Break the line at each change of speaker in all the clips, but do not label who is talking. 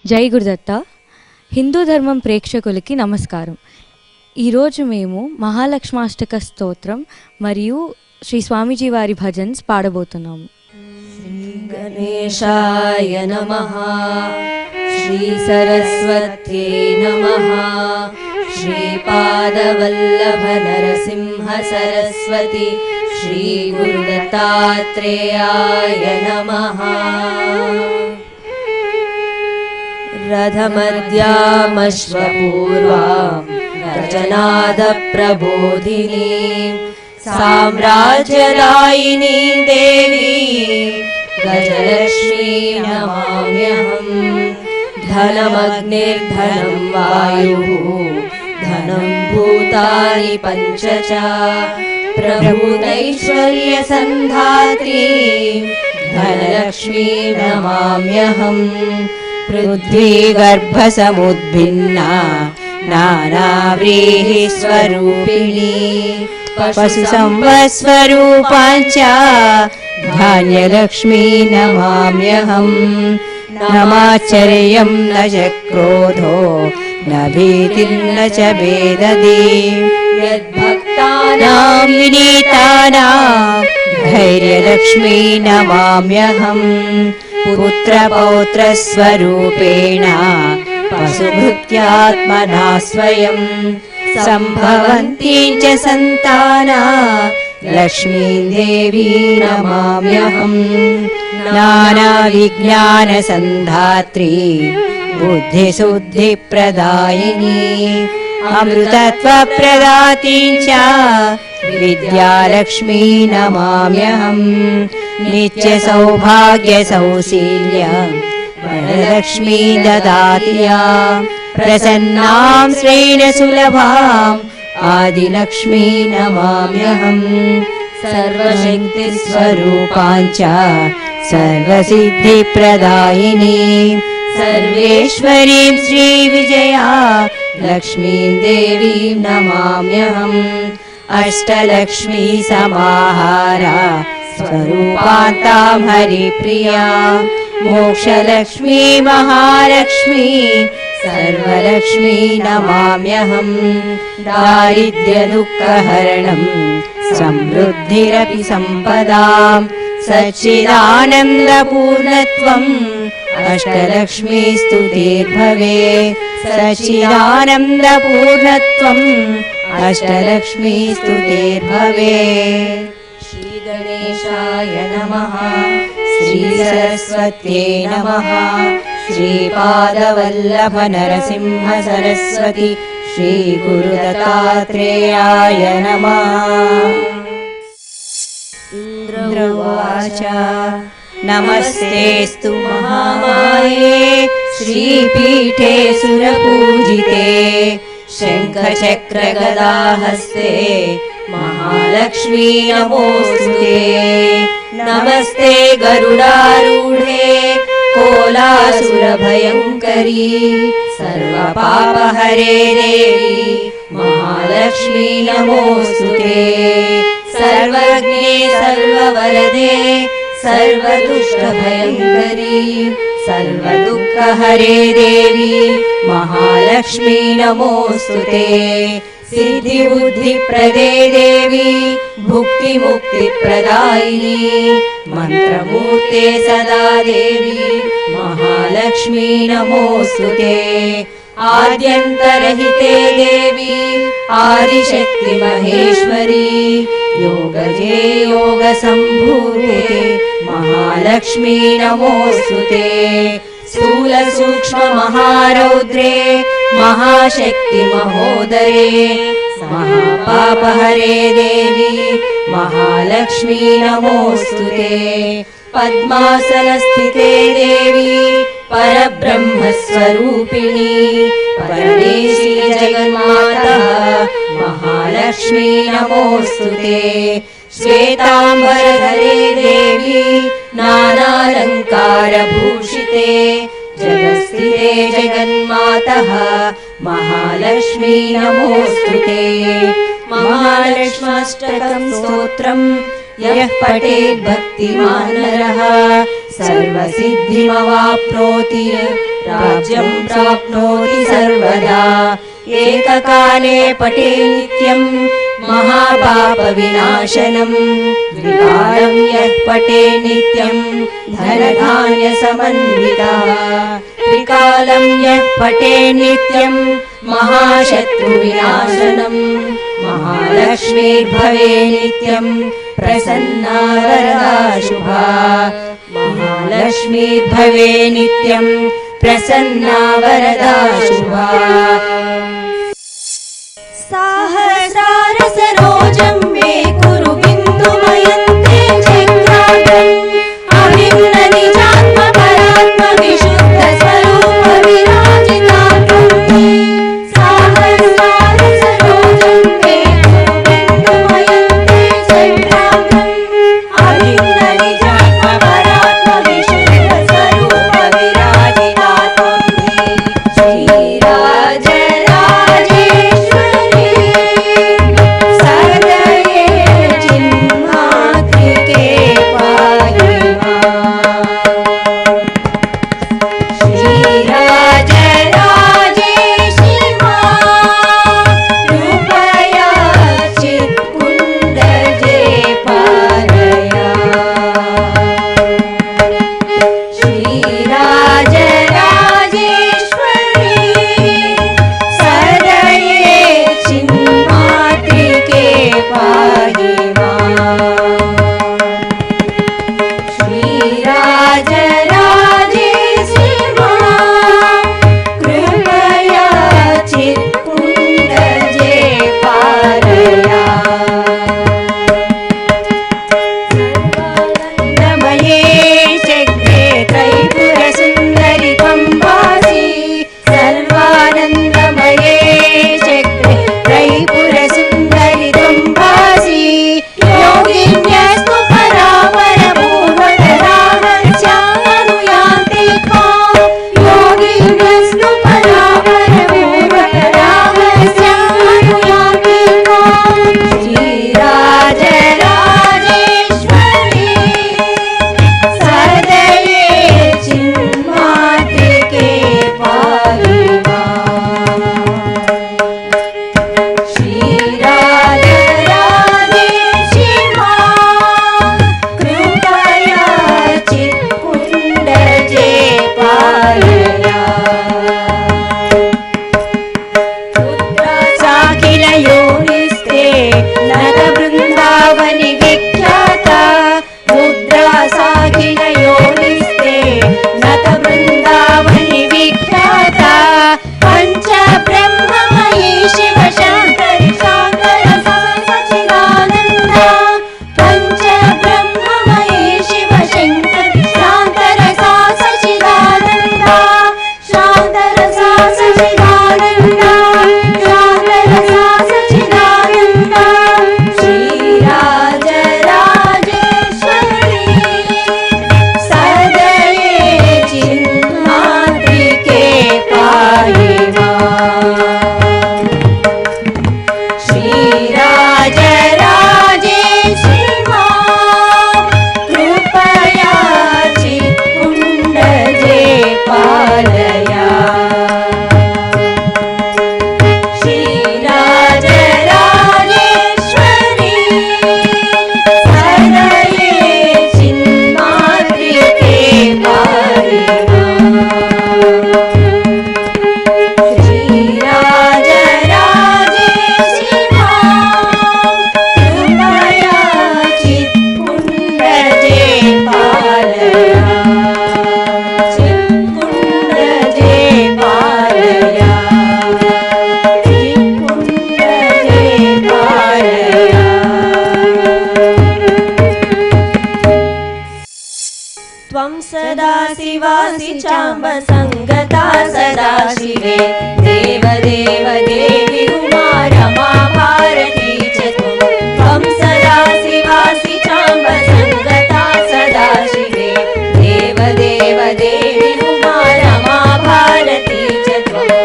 జై గురుదత్త. హిందూ ధర్మం ప్రేక్షకులకి నమస్కారం. ఈరోజు మేము మహాలక్ష్మాష్టక స్తోత్రం మరియు శ్రీ స్వామీజీ వారి భజన్స్ పాడబోతున్నాము.
శ్రీ గణేశాయ నమః, శ్రీ సరస్వత్యై నమః, శ్రీపాదవల్లభ నరసింహ సరస్వతి శ్రీ గురుదత్తాత్రేయాయ నమః. రథమద్యామశ్వపూర్వాం గజనాద ప్రబోధినీ సామ్రాజ్యదాయినీ దేవీ గజలక్ష్మీ నమామ్యహం. ధనమగ్నిర్ధనం వాయుః ధనం భూతాని పంచ చ ప్రభూతైశ్వర్య సంధాత్రీ ధనలక్ష్మీ నమామ్యహం. పృథ్వీ గర్భసముద్భిన్నా నానావ్రీహి స్వరూపిణీ పశు సంవత్స్వరూపాంచ ధాన్యలక్ష్మీ నమామ్యహం. నమాశ్చర్యం న చ క్రోధో న భీతిర్న చ భేదీ యద్భక్తానాం వినీతానాం ధైర్యలక్ష్మీ నమామ్యహం. పుత్రపౌత్రస్వరూపేణ పశుభృత్యాత్మనా స్వయం సంభవంతి చ సంతానా లక్ష్మీ దేవీ నమామ్యహం. నానా విజ్ఞాన సంధాత్రీ బుద్ధిశుద్ధి ప్రదాయిని అమృతత్వ ప్రదాతి చ విద్యాలక్ష్మీ నమామ్యహం. నిత్య సౌభాగ్య సౌశీల్య వరలక్ష్మీ దదాతి యా ప్రసన్నాం శ్రేణ సులభాం ఆదిలక్ష్మీ నమామ్యహం. సర్వశక్తి స్వరూపాంచ సర్వసిద్ధి ప్రదాయిని సర్వేశ్వరీం శ్రీ విజయా లక్ష్మీ దేవీ నమామ్యహం. అష్టలక్ష్మీ సమాహారా స్వరూపాంతాం హరిప్రియా మోక్షలక్ష్మీ మహాలక్ష్మీ సర్వలక్ష్మీ నమామ్యహం. దారిద్ర్య దుఃఖహరణం సమృద్ధిరపి సంపదాం సచ్చిదానందపూర్ణత్వం అష్టలక్ష్మీ స్తుతిర్భవే. సచ్చిదానందపూర్ణత్వం అష్టలక్ష్మీ స్తుతిర్భవే. శ్రీ గణేశాయ నమః, శ్రీ సరస్వత్యై నమః, శ్రీపాదవల్లభ నరసింహ సరస్వతి శ్రీ గురుదత్తాత్రేయాయ నమః. ఇంద్రవాచ నమస్తేస్తు మహామాయే శ్రీపీఠే సురపూజితే శంఖచక్రగదాహస్తే మహాలక్ష్మీ నమోస్తుతే. నమస్తే గరుడారూఢే కోలాసురభయంకరీ సర్వపాపహరే దేవి మహాలక్ష్మీ నమోస్తుతే. సర్వజ్ఞే సర్వవరదే సర్వదుష్టభయంకరీ సర్వదుఃఖహరే దేవి మహాలక్ష్మీ నమోస్తుతే. సిద్ధిబుద్ధిప్రదే దేవి భుక్తిముక్తిప్రదాయిని మంత్రమూర్తే సదా దేవి మహాలక్ష్మీ నమోస్తుతే. ఆద్యంతరహితే దేవి ఆదిశక్తి మహేశ్వరీ యోగజే యోగ సంభూతే మహాలక్ష్మీ నమోస్తుతే. స్థూల సూక్ష్మ మహారౌద్రే మహాశక్తి మహోదరే మహాపాపహరే దేవి మహాలక్ష్మీ నమోస్తుతే. పద్మాసనస్థితే దేవి పరబ్రహ్మస్వరూపిణి పరమేశీ జగన్మాతః మహాలక్ష్మీ నమోస్తుతే. శ్వేతాంబరధరే దేవి నానాలంకారభూషితే జగత్స్థితే జగన్మాతః మహాలక్ష్మీ నమోస్తుతే. మహాలక్ష్మాష్టకం స్తోత్రం यः पठेत् भक्तिमान् नरः सर्वसिद्धिमवाप्नोति राज्यं प्राप्नोति सर्वदा एककाले पठे नित्यं महापापविनाशनं द्विकालं यः पठे नित्यं धनधान्यसमन्वितः त्रिकालं यः पठे नित्यं महाशत्रुविनाशनं महालक्ष्मीर्भवे नित्यं प्रसन्ना वरदा शुभा महालक्ष्मीर्भवे नित्यं प्रसन्ना वरदा शुभा सहस्रारसरोजं मे कुरु बिन्दुमयन्ते चक्रान्तम् अभिन्ननिजात्मपरात्मविशुद्धस्वरूपविराजितात्वं सहस्रारसरोजं मे कुरु बिन्दुमयन्ते चक्रान्तम् अभिन्ननिजात्मपरात्मविशुद्धस्वरूपविराजितात्वं श्रीराजराजेश्वरी
शिवासि चाम्ब संगता सदा शिवे देवदेव देवी उमा रमा भारती च त्वं सदा शिवासि चाम्ब संगता सदा शिवे देवदेव देवी उमा रमा भारती च त्वम्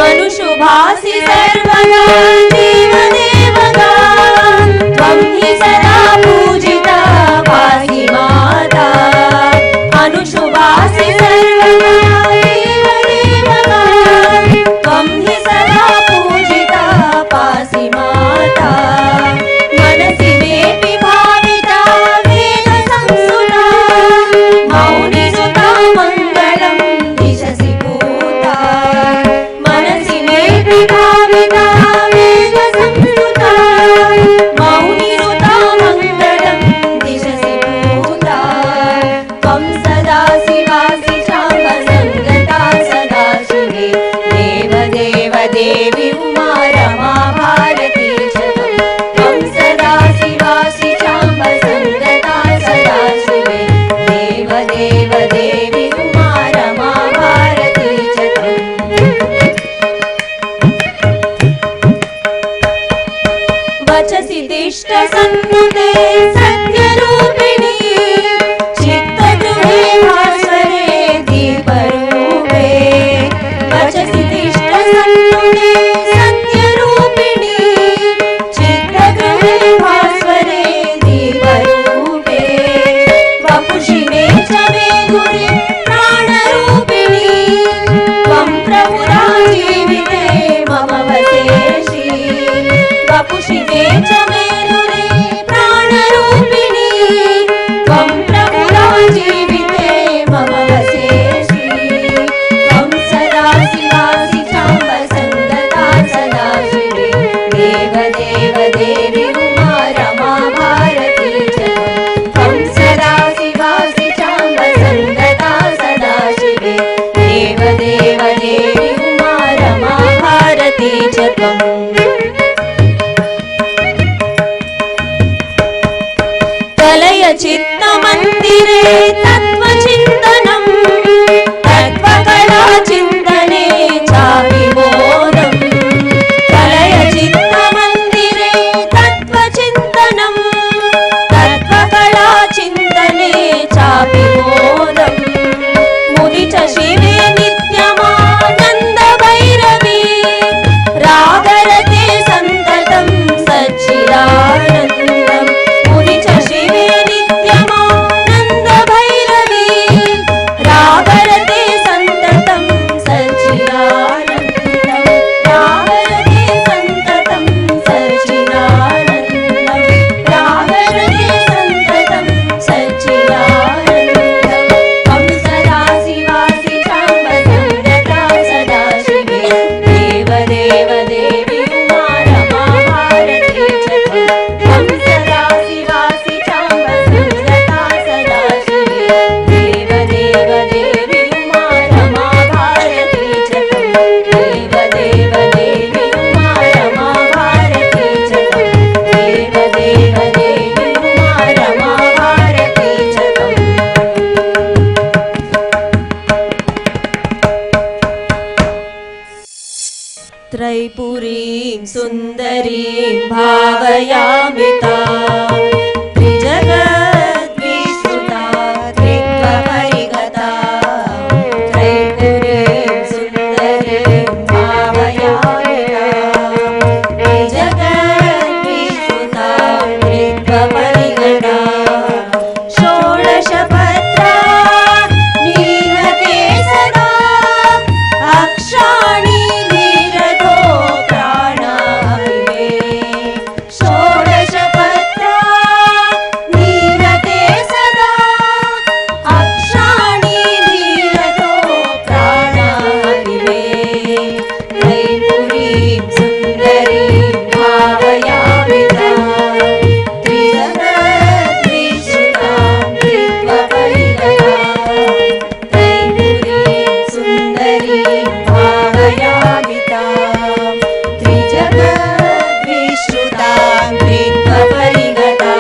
अनुशुभासि सर्वगा देवदेवगा त्वं हि सदा पूजिता पाहि माम् सन्नुते सत्यरूपिणी चित्तगृहे भास्वरे दीपरूपे वचसि तिष्ठ सन्नुते सत्यरूपिणी चित्तगृहे भास्वरे दीपरूपे वपुषि मे च मे गुरे प्राणरूपिणी त्वं प्रभुरा जीविते मम वसेषि वपुषि मे च मे गुरे प्राणरूपिणी त्वं प्रभुरा जीविते मम वसेषि त्वं सदा शिवासि चाम्ब सङ्गता सदा शिवे देव देव देवी उमा रमा भारती च त्वं सदा शिवासि चाम्ब सङ्गता सदा शिवे देव देव देवी उमा रमा भारती च त्वम् कलय चित्तमन्दिरे तत्त्वचिन्तनं तत्त्वकला चिन्तने चापि मोदम् कलय चित्तमन्दिरे तत्त्वचिन्तनं तत्त्वकला चिन्तने चापि मोदम् मुदि च शिवे नित्यमानन्दभैरवी रागरते सन्ततं सच्चिदानन्दम् मुदि च शिवे नित्यमानन्दभैरवी रागरते सन्ततं सच्चिदानन्दम् रागरते सन्ततं सच्चिदानन्दम् रागरते सन्ततं सच्चिदानन्दम् त्वं सदा शिवासि चाम्ब सङ्गता सदा शिवे देव देव देवी उमा रमा भारती च त्वं सदा शिवासि चाम्ब सङ्गता सदा शिवे देव देव देवी उमा रमा भारती च देव देव देवी उमा रमा भारती च देव देव देवी उमा रमा भारती च त्रैपुरीं सुन्दरीं भावयामि तां त्रिजगद्विश्रुता त्रित्वपरिगता त्रैपुरीं सुन्दरीं भावयामि तां त्रिजगद्विश्रुता त्रित्वपरिगता षोडशपत्रा नीलते सदा अक्षाणि नीरतो प्राणाभिमे षोडशपत्रा नीलते सदा अक्षाणि नीरतो प्राणाभिमे त्रैपुरीं सुन्दरीं भावयामि तां त्रिजगद्विश्रुतां त्रित्वपरिगता त्रैपुरीं सुन्दरीं भावयामि तां त्रिजगद्विश्रुतां त्रित्वपरिगता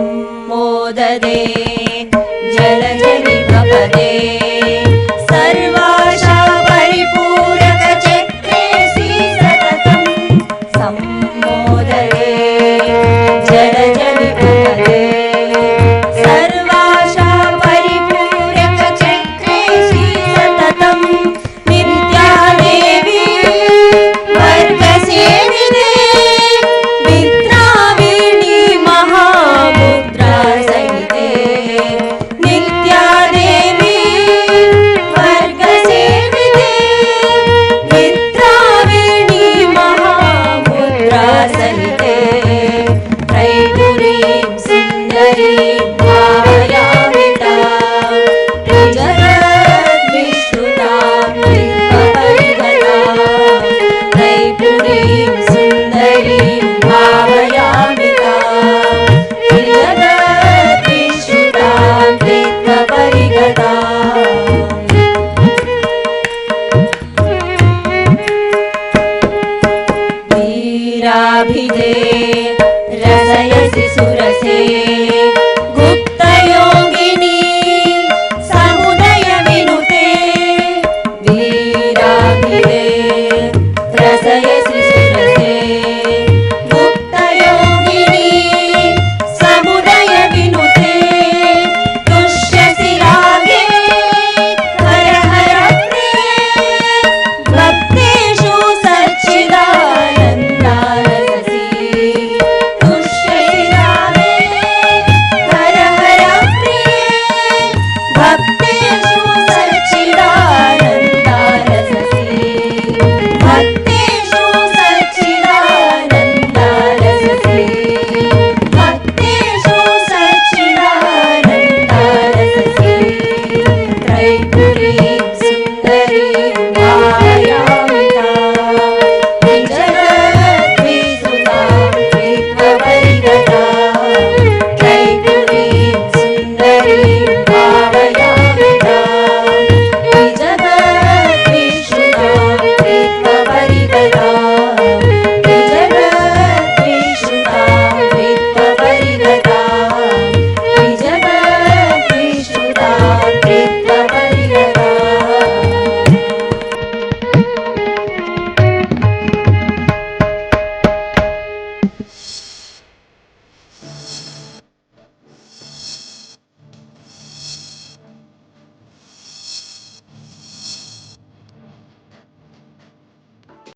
सम्मोददे जलजनिपपदे सर्वाशा परिपूरकचक्रे सततं सम्मोददे जलजनिपपदे सर्वाशा परिपूरकचक्रे सततं नित्या देवी वर्गसेविते विद्राविणी महामुद्रा सहिते नित्या देवी वर्गसेविते विद्राविणी महामुद्रा सहिते त्रैपुरीं सुन्दरीं भावयामि तां त्रिजगद्विश्रुतां त्रित्वपरिगता त्रैपुरीं सुन्दरीं भावयामि तां त्रिजगद्विश्रुतां त्रित्वपरिगता वीराभिधे रसयसि सुरसे